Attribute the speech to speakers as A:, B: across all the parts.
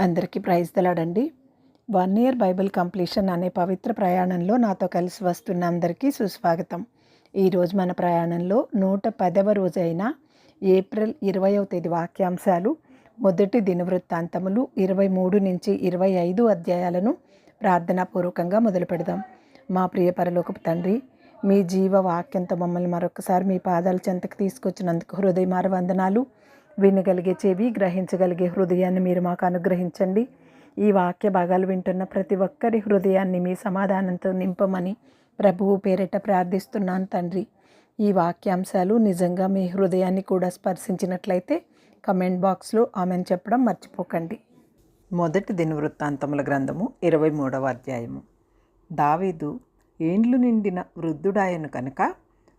A: అందరికీ praise దలాడండి. 1 year Bible completion అనే పవిత్ర ప్రయాణంలో నాతో కలిసి వస్తున్న అందరికీ సుస్వాగతం. ఈరోజు మన ప్రయాణంలో 110వ రోజైన ఏప్రిల్ 20వ తేదీ వాక్యాంశాలు, మొదటి దినవృత్తాంతములు 23 నుంచి 25 అధ్యాయాలను ప్రార్థనాపూర్వకంగా మొదలు పెడదాం. మా ప్రియ పరలోకపు తండ్రి, మీ జీవ వాక్యంతో మమ్మల్ని మరొకసారి మీ పాదాల చెంతకు తీసుకొచ్చినందుకు హృదయమార వందనాలు. వినగలిగే చెవి, గ్రహించగలిగే హృదయాన్ని మీరు మాకు అనుగ్రహించండి. ఈ వాక్య భాగాలు వింటున్న ప్రతి ఒక్కరి హృదయాన్ని మీ సమాధానంతో నింపమని ప్రభువు పేరిట ప్రార్థిస్తున్నాను తండ్రి. ఈ వాక్యాంశాలు నిజంగా మీ హృదయాన్ని కూడా స్పర్శించినట్లయితే కమెంట్ బాక్స్లో ఆమెను చెప్పడం మర్చిపోకండి. మొదటి దినవృత్తాంతముల గ్రంథము 23వ అధ్యాయము. దావీదు ఏండ్లు నిండిన వృద్ధుడాయను కనుక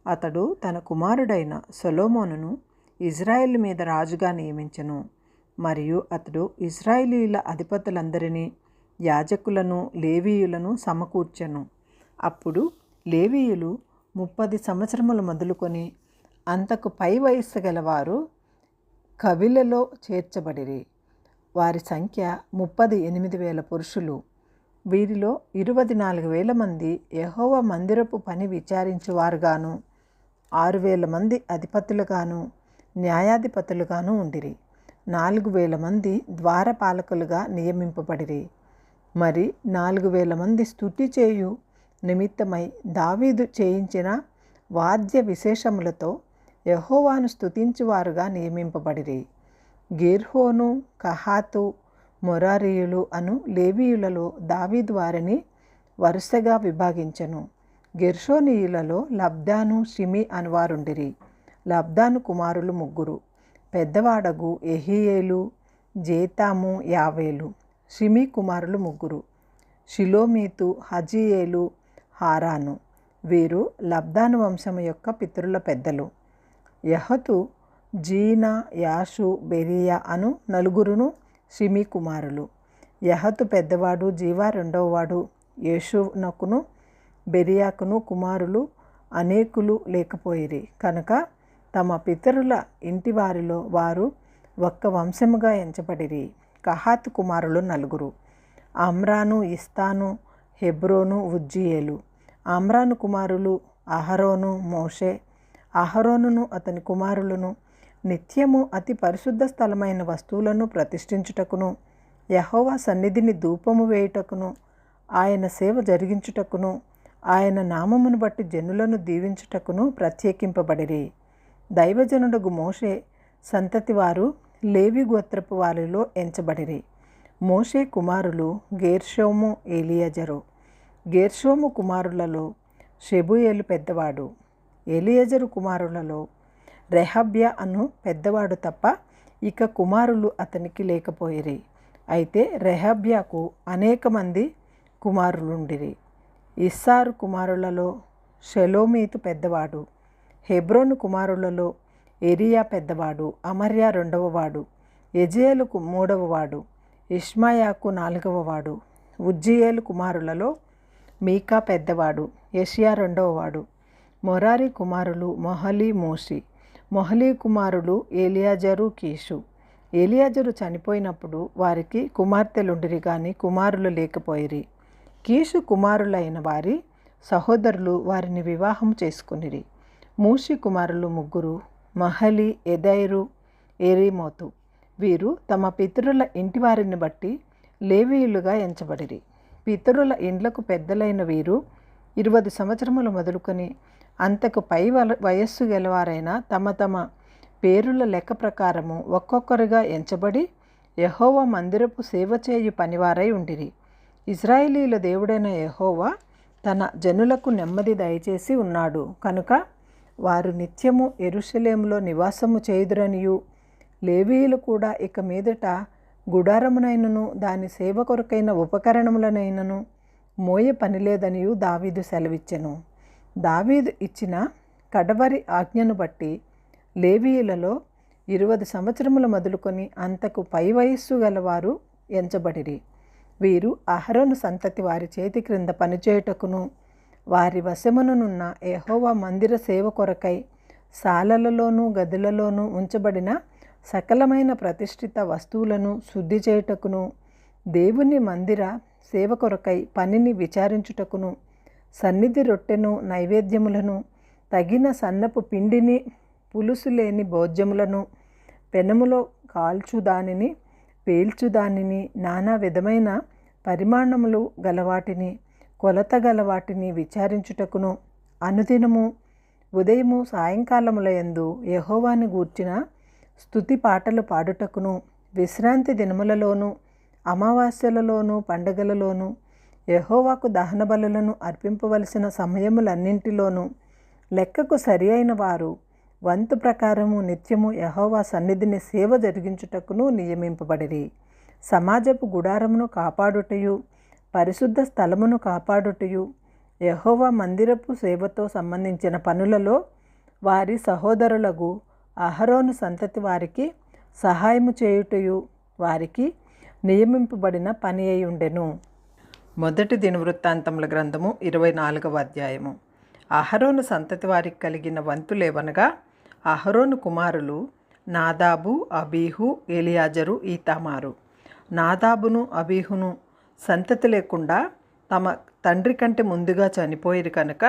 A: అతడు తన కుమారుడైన సొలొమోనును ఇజ్రాయేల్ మీద రాజుగా నియమించెను. మరియు అతడు ఇజ్రాయేలీల అధిపతులందరినీ, యాజకులను, లేవీయులను సమకూర్చెను. అప్పుడు లేవీయులు 30 సంవత్సరములు మొదలుకొని అంతకు పై వయస్సు గలవారు కవిలలో చేర్చబడిరి. వారి సంఖ్య 38,000 పురుషులు. వీరిలో 24,000 మంది యెహోవా మందిరపు పని విచారించువారుగాను, 6,000 మంది అధిపతులుగాను, న్యాయాధిపతులుగాను ఉండిరి. 4,000 మంది ద్వారపాలకులుగా నియమింపబడిరి. మరి 4,000 మంది స్తుతి చేయు నిమిత్తమై దావీదు చేయించిన వాద్య విశేషములతో యెహోవాను స్తుతించువారుగా నియమింపబడిరి. గెర్షోను, కహాతు, మొరారీయులు అను లేవీయులలో దావీదు వారిని వరుసగా విభాగించెను. గెర్షోనీయులలో లబ్దాను, షిమి అనువారుండిరి. లబ్దాను కుమారులు 3. పెద్దవాడగు యెహీయేలు, జేతాము, యావేలు. షిమి కుమారులు 3. షిలోమీతు, హజీయేలు, హారాను. వీరు లబ్దాను వంశము యొక్క పితరుల పెద్దలు. యహతు, జీనా, యాషు, బెరియా అను 4 షిమి కుమారులు. యహతు పెద్దవాడు, జీవా రెండవవాడు. యేషునకును బెరియాకును కుమారులు అనేకులు లేకపోయిరి కనుక తమ పితరుల ఇంటి వారిలో వారు ఒక్క వంశముగా ఎంచబడిరి. కహాతు కుమారులు 4. అమ్రాను, ఇస్తాను, హెబ్రోను, ఉజ్జీయేలు. అమ్రాను కుమారులు అహరోను, మోషే. అహరోనును అతని కుమారులను నిత్యము అతి పరిశుద్ధ స్థలమైన వస్తువులను ప్రతిష్ఠించుటకును, యెహోవా సన్నిధిని ధూపము వేయుటకును, ఆయన సేవ జరిగించుటకును, ఆయన నామమును బట్టి జనులను దీవించుటకును ప్రత్యేకింపబడిరి. దైవజనుడగు మోషే సంతతి వారు లేవి గోత్రపు వారిలో ఎంచబడిరి. మోషే కుమారులు గెర్షోము, ఎలియజరు. గెర్షోము కుమారులలో షెబూయేలు పెద్దవాడు. ఎలియజరు కుమారులలో రెహబ్యా అను పెద్దవాడు తప్ప ఇక కుమారులు అతనికి లేకపోయిరి. అయితే రెహబ్యాకు అనేక మంది కుమారులుండిరి. ఇస్సారు కుమారులలో షెలోమీతు పెద్దవాడు. హెబ్రోను కుమారులలో ఎరియా పెద్దవాడు, అమర్యా 2వవాడు, యెజేయేలు 3వవాడు, ఇష్మాయాకు 4వవాడు. ఉజ్జీయేలు కుమారులలో మీకా పెద్దవాడు, యెషయా 2వవాడు. మొరారి కుమారులు మొహలి, మూషి. మొహలి కుమారులు ఎలియాజరు, కీషు. ఎలియాజరు చనిపోయినప్పుడు వారికి కుమార్తెలుండిరి గాని కుమారులు లేకపోయిరి. కీషు కుమారులైన వారి సహోదరులు వారిని వివాహం చేసుకునిరి. మూషి కుమారులు 3, మహలి, ఎదైరు, ఎరీమోతు. వీరు తమ పితరుల ఇంటి వారిని బట్టి లేవీయులుగా ఎంచబడిరి. పితరుల ఇండ్లకు పెద్దలైన వీరు 20 సంవత్సరములు మొదలుకొని అంతకు పై వయస్సు గలవారైన తమ తమ పేరుల లెక్క ప్రకారము ఒక్కొక్కరుగా ఎంచబడి యెహోవా మందిరపు సేవ చేయు పనివారై ఉండిరి. ఇజ్రాయేలీల దేవుడైన యెహోవా తన జనులకు నెమ్మది దయచేసి ఉన్నాడు కనుక వారు నిత్యము యెరూషలేములో నివాసము చేయుదురనియు, లేవీయులు కూడా ఇక మీదట గుడారమునైనను దాని సేవ కొరకైన ఉపకరణములనైనను మోయ పనిలేదనియు దావీదు సెలవిచ్చెను. దావీదు ఇచ్చిన కడవరి ఆజ్ఞను బట్టి లేవీయులలో 20 సంవత్సరములు మొదలుకొని అంతకు పై వయస్సు గలవారు ఎంచబడిరి. వీరు అహరోను సంతతి వారి చేతి క్రింద పనిచేయుటకును, వారి వశముననున్న యెహోవా మందిర సేవ కొరకై శాలలలోనూ గదులలోనూ ఉంచబడిన సకలమైన ప్రతిష్ఠిత వస్తువులను శుద్ధి చేయుటకును, దేవుని మందిర సేవ కొరకై పనిని విచారించుటకును, సన్నిధి రొట్టెను నైవేద్యములను, తగిన సన్నపు పిండిని, పులుసు లేని భోజ్యములను, పెనములో కాల్చుదానిని పేల్చుదానిని, నానా విధమైన పరిమాణములు గలవాటిని, కొలత గలవాటిని విచారించుటకును, అనుదినము ఉదయము సాయంకాలములయందు యెహోవాను గూర్చిన స్తుతి పాటలు పాడుటకును, విశ్రాంతి దినములలోను అమావాస్యలలోను పండగలలోను యెహోవాకు దహన బలులను అర్పింపవలసిన సమయములన్నింటిలోనూ లెక్కకు సరి అయిన వారు వంతు ప్రకారము నిత్యము యెహోవా సన్నిధిని సేవ జరిగించుటకును నియమింపబడిరి. సమాజపు గుడారమును కాపాడుటయు, పరిశుద్ధ స్థలమును కాపాడుటయు, యెహోవా మందిరపు సేవతో సంబంధించిన పనులలో వారి సహోదరులకు అహరోను సంతతి వారికి సహాయము చేయుటయు వారికి నియమింపబడిన పని అయి ఉండెను. మొదటి దినవృత్తాంతముల గ్రంథము 24వ అధ్యాయము. అహరోను సంతతి వారికి కలిగిన వంతులేవనగా, అహరోను కుమారులు నాదాబు, అబీహు, ఎలియాజరు, ఈతామారు. నాదాబును అబీహును సంతతి లేకుండా తమ తండ్రి కంటే ముందుగా చనిపోయిరు కనుక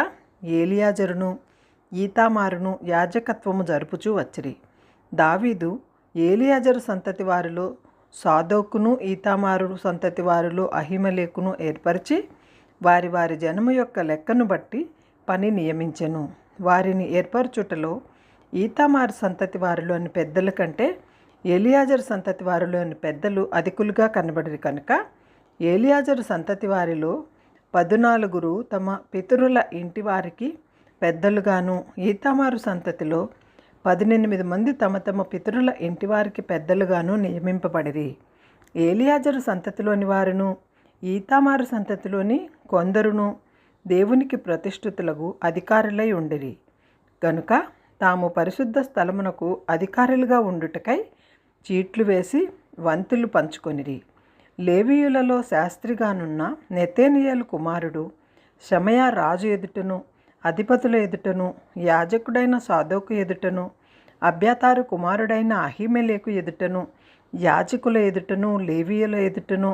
A: ఏలియాజరును ఈతామారును యాజకత్వము జరుపుచూ వచ్చిరి. దావీదు ఏలియాజరు సంతతి వారిలో సాదోకును, ఈతామారు సంతతి వారిలో అహిమలేకును ఏర్పరిచి వారి వారి జనము యొక్క లెక్కను బట్టి పని నియమించెను. వారిని ఏర్పరచుటలో ఈతామారు సంతతి వారిలోని పెద్దల కంటే ఏలియాజరు సంతతి వారిలోని పెద్దలు అధికులుగా కనబడిరి కనుక ఏలియాజరు సంతతి వారిలో 14 తమ పితరుల ఇంటి వారికి పెద్దలుగాను, ఈతామారు సంతతిలో 18 మంది తమ తమ పితరుల ఇంటివారికి పెద్దలుగాను నియమింపబడిరి. ఏలియాజరు సంతతిలోని వారును ఈతామారు సంతతిలోని కొందరును దేవునికి ప్రతిష్ఠితులకు అధికారులై ఉండిరి గనుక తాము పరిశుద్ధ స్థలమునకు అధికారులుగా ఉండుటకై చీట్లు వేసి వంతులు పంచుకొనిరి. లేవీయులలో శాస్త్రిగానున్న నెతనేయేలు కుమారుడు షమయా రాజు ఎదుటను, అధిపతుల ఎదుటను, యాజకుడైన సాదోకు ఎదుటను, అబ్యాతారు కుమారుడైన అహీమెలెకు ఎదుటను, యాజకుల ఎదుటను, లేవీయుల ఎదుటను,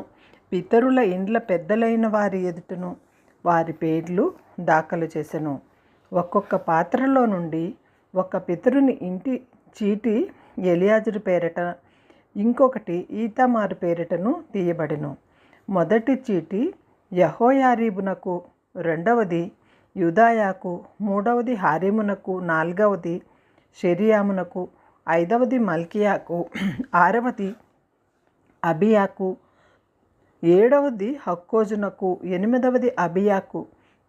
A: పితరుల ఇండ్ల పెద్దలైన వారి ఎదుటను వారి పేర్లు దాఖలు చేసెను. ఒక్కొక్క పాత్రలో నుండి ఒక పితరుని ఇంటి చీటి ఎలియాజరు పేరట, ఇంకొకటి ఈతామారు పేరిటను తీయబడెను. మొదటి చీటి యెహోయారీబునకు, రెండవది యూదాయాకు, మూడవది హారీమునకు, నాలుగవది షెరియామునకు, ఐదవది మల్కియాకు, ఆరవది అబియాకు, ఏడవది హక్కోజునకు, ఎనిమిదవది అబియాకు,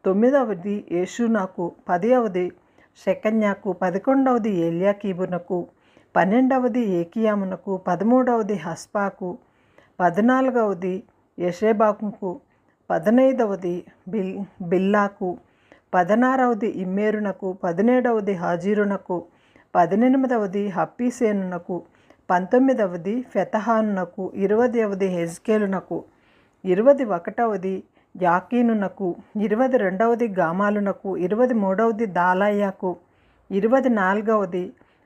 A: తొమ్మిదవది యేషూనకు, 10వది షెకన్యాకు, 11వది ఎల్యాకీబునకు, 12వది ఏకియామునకు, 13వది హస్పాకు, 14వది యెషెబాకుకు, 15వది బిల్లాకు, 16వది ఇమ్మేరునకు, 17వది హజీరునకు, 18వది హప్పీసేనునకు, 19వది ఫెతహానునకు, 20వది హెజ్కేలునకు, 21వది యాకీనునకు, 22వది గామాలునకు, 23వది దాలాయాకు, 24వది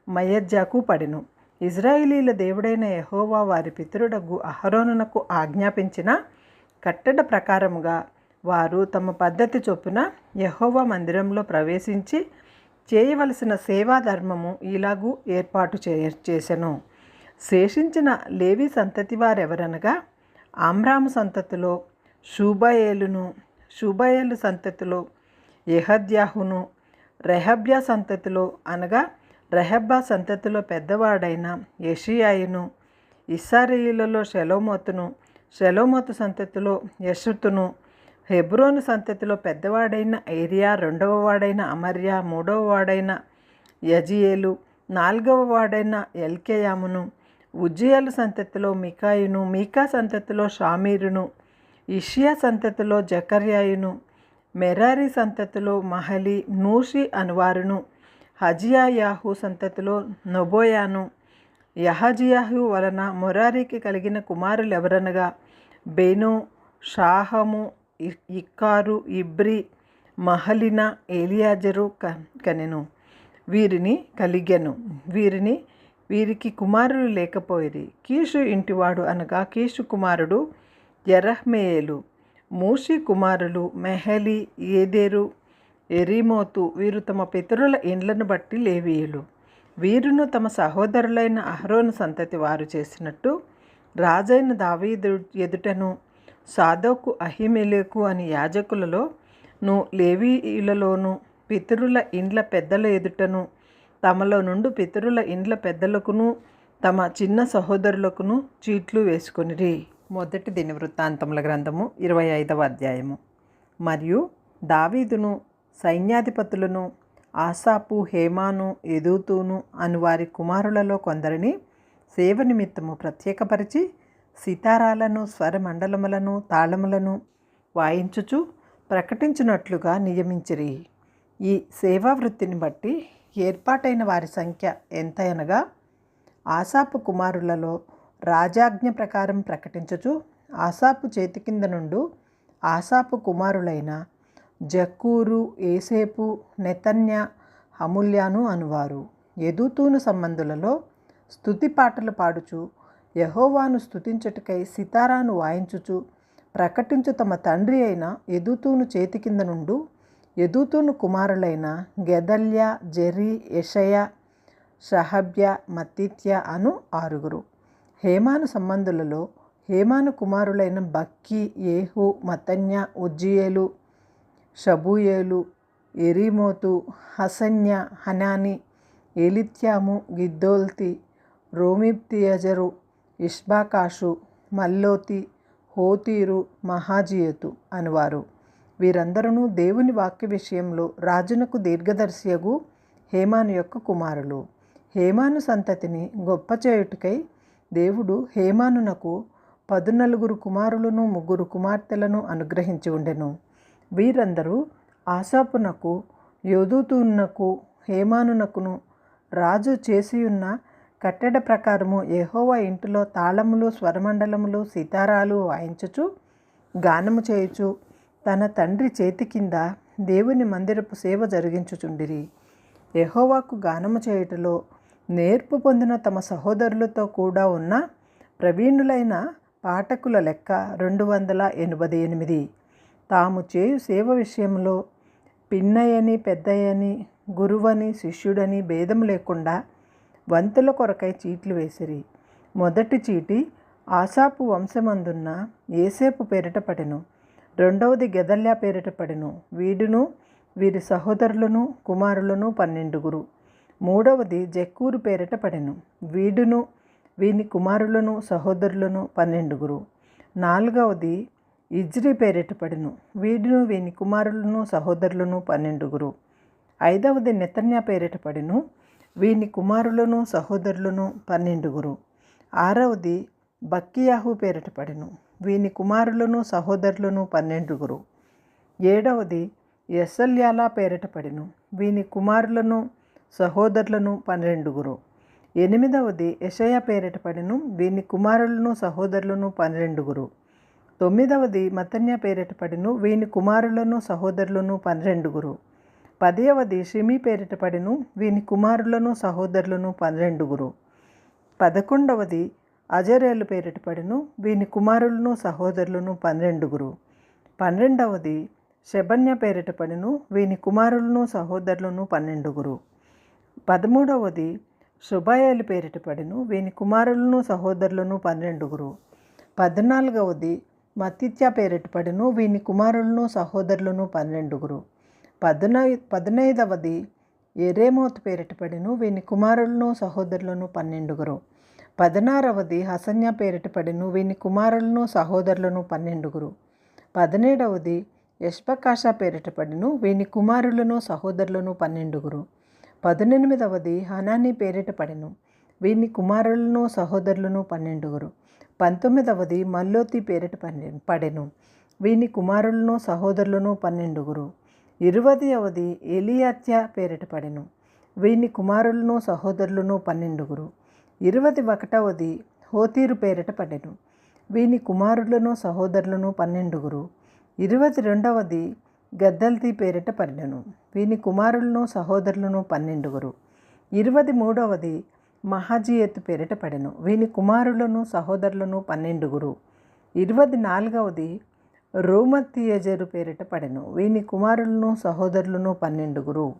A: మయజ్జాకు పడెను. ఇజ్రాయేలీల దేవుడైన యెహోవా వారి పితరుడగు అహరోనునకు ఆజ్ఞాపించిన కట్టడ ప్రకారముగా వారు తమ పద్ధతి చొప్పున యెహోవా మందిరంలో ప్రవేశించి చేయవలసిన సేవా ధర్మము ఇలాగూ ఏర్పాటు చేసెను. శేషించిన లేవి సంతతి వారెవరనగా, ఆమ్రాము సంతతిలో షూబాయేలును, షూబాయేలు సంతతిలో యెహద్యాహును, రెహబ్యా సంతతిలో అనగా రెహబ్బా సంతతిలో పెద్దవాడైన యెషీయాయును, ఇశ్రాయేలులో షెలోమోతును, షెలోమోతు సంతతిలో యెషుతును, హెబ్రోను సంతతిలో పెద్దవాడైన ఏరియా, రెండవ వాడైన అమర్యా, మూడవ వాడైన యజియేలు, 4వ వాడైన ఎల్కెయామును, ఉజ్జియేలు సంతతిలో మికాయును, మీకా సంతతిలో షామీరును, ఇషియా సంతతిలో జకర్యాయును, మెరారి సంతతిలో మహలి, మూషి అనువారును, హజియాయాహు సంతతిలో నొబోయాను. యహజియాహు వలన మొరారికి కలిగిన కుమారులెవరనగా బెను, షాహము, ఇక్కారు, ఇబ్రి, మహలిన, ఎలియాజరు కనెను. వీరిని కలిగెను. వీరికి కుమారులు లేకపోయిరి. కీషు ఇంటివాడు అనగా కీషు కుమారుడు యెరహ్మెయేలు. మూషి కుమారులు మెహలి, ఏదెరు, ఎరీమోతు. వీరు తమ పితరుల ఇండ్లను బట్టి లేవీయులు. వీరును తమ సహోదరులైన అహరోను సంతతి వారు చేసినట్టు రాజైన దావీదు ఎదుటను సాదోకు, అహిమెలెకు అని యాజకులలోను లేవీయులలోను పితరుల ఇండ్ల పెద్దల ఎదుటను తమలో నుండి పితరుల ఇండ్ల పెద్దలకును తమ చిన్న సహోదరులకును చీట్లు వేసుకొనిరి. మొదటి దినవృత్తాంతముల గ్రంథము 25వ అధ్యాయము. మరియు దావీదును సైన్యాధిపతులను ఆసాపు, హేమాను, యెదుతూను అను వారి కుమారులలో కొందరిని సేవ నిమిత్తము ప్రత్యేకపరిచి సితారాలను, స్వరమండలములను, తాళములను వాయించుచు ప్రకటించినట్లుగా నియమించిరి. ఈ సేవా వృత్తిని బట్టి ఏర్పాటైన వారి సంఖ్య ఎంత అనగా, ఆసాపు కుమారులలో రాజాజ్ఞ ప్రకారం ప్రకటించుచు ఆసాపు చేతి కింద నుండు ఆసాపు కుమారులైన జక్కూరు, ఏసేపు, నెతన్య, హముల్యాను అనువారు. యెదుతూను సంబంధులలో స్తుతి పాటలు పాడుచు యెహోవాను స్తుతించుటకై సితారాను వాయించుచు ప్రకటించు తమ తండ్రి అయిన యెదుతూను చేతి కింద నుండు యెదుతూను కుమారులైన గెదల్యా, జెరి, యెషయా, షహబ్య, మత్తిత్య అను 6. హేమాను సంబంధులలో హేమాను కుమారులైన బక్కీ, ఏహు, మత్తన్య, ఉజ్జియేలు, షబూయేలు, ఎరీమోతు, హసన్య, హనాని, ఎలిత్యాము, గిద్దోల్తి, రోమిబ్తియజరు, ఇష్బాకాషు, మల్లోతి, హోతీరు, మహాజియతు అనువారు. వీరందరూ దేవుని వాక్య విషయంలో రాజునకు దీర్ఘదర్శియగు హేమాను యొక్క కుమారులు. హేమాను సంతతిని గొప్ప చేయుటకై దేవుడు హేమానునకు 14 కుమారులను 3 కుమార్తెలను అనుగ్రహించి ఉండెను. వీరందరూ ఆసాపునకు, యెదుతూనునకు, హేమానునకును రాజు చేసియున్న కట్టడ ప్రకారము యెహోవా ఇంటిలో తాళములు, స్వరమండలములు, సితారాలు వాయించుచు గానము చేయుచు తన తండ్రి చేతి కింద దేవుని మందిరపు సేవ జరిగించుచుండిరి. యెహోవాకు గానము చేయుటలో నేర్పు పొందిన తమ సహోదరులతో కూడా ఉన్న ప్రవీణులైన పాఠకుల లెక్క 288. తాము చేయు సేవ విషయంలో పిన్నయ్యని, పెద్దయ్యని, గురువని, శిష్యుడని భేదము లేకుండా వంతుల కొరకై చీట్లు వేసిరి. మొదటి చీటి ఆసాపు వంశమందున్న ఏసేపు పేరిట పడెను. రెండవది గెదల్యా పేరిట పడెను. వీడును వీరి సహోదరులను కుమారులను 12. మూడవది జక్కూరు పేరిట పడెను. వీడును వీని కుమారులను సహోదరులను 12. నాలుగవది ఇజ్రి పేరిట పడెను. వీడును వీని కుమారులను సహోదరులను 12. ఐదవది నెతన్య పేరిట పడెను. వీని కుమారులను సహోదరులను 12. ఆరవది బక్కియాహు పేరిట పడెను. వీని కుమారులను సహోదరులను 12. ఏడవది యెసల్యాలా పేరిట పడెను. వీని కుమారులను సహోదరులను 12. ఎనిమిదవది యెషయా పేరిట పడెను. వీని కుమారులను సహోదరులను 12. తొమ్మిదవది మత్తన్య పేరిట పడెను. వీని కుమారులను సహోదరులను 12. 10వది షిమి పేరిట పడెను. వీని కుమారులను సహోదరులను 12. 11వది అజరేలు పేరిట పడెను. వీని కుమారులను సహోదరులను 12. 12వది షెబన్య పేరిట పడెను. వీని కుమారులను సహోదరులను 12. 13వది షుబాయేలు పేరిట పడెను. వీని కుమారులను సహోదరులను 12. 14వది మత్తిత్య పేరిట పడెను. వీని కుమారులను సహోదరులను 12. 15వది ఎరేమోతు పేరిట పడెను. వీని కుమారులను సహోదరులను 12. 16వది హసన్య పేరిట పడెను. వీని కుమారులను సహోదరులను 12. 17వది యష్బకాషా పేరిట పడెను. వీని కుమారులను సహోదరులను 12. 18వది హనాని పేరిట పడెను. వీని కుమారులను సహోదరులను 12. 19వది మల్లోతి పేరిట పడెను. వీని కుమారులను సహోదరులను 12. 20వది ఎలియాత్య పేరిట పడెను. వీని కుమారులను సహోదరులను 12. 21వది హోతీరు పేరిట పడెను. వీని కుమారులను సహోదరులను 12. 22వది గద్దల్తి పేరిట పడెను. వీని కుమారులను సహోదరులను 12. 23వది మహాజియతు పేరిట పడెను. వీని కుమారులను సహోదరులను 12. 24వది రోమతియజరు పేరిట పడెను. వీని కుమారులను సహోదరులను 12.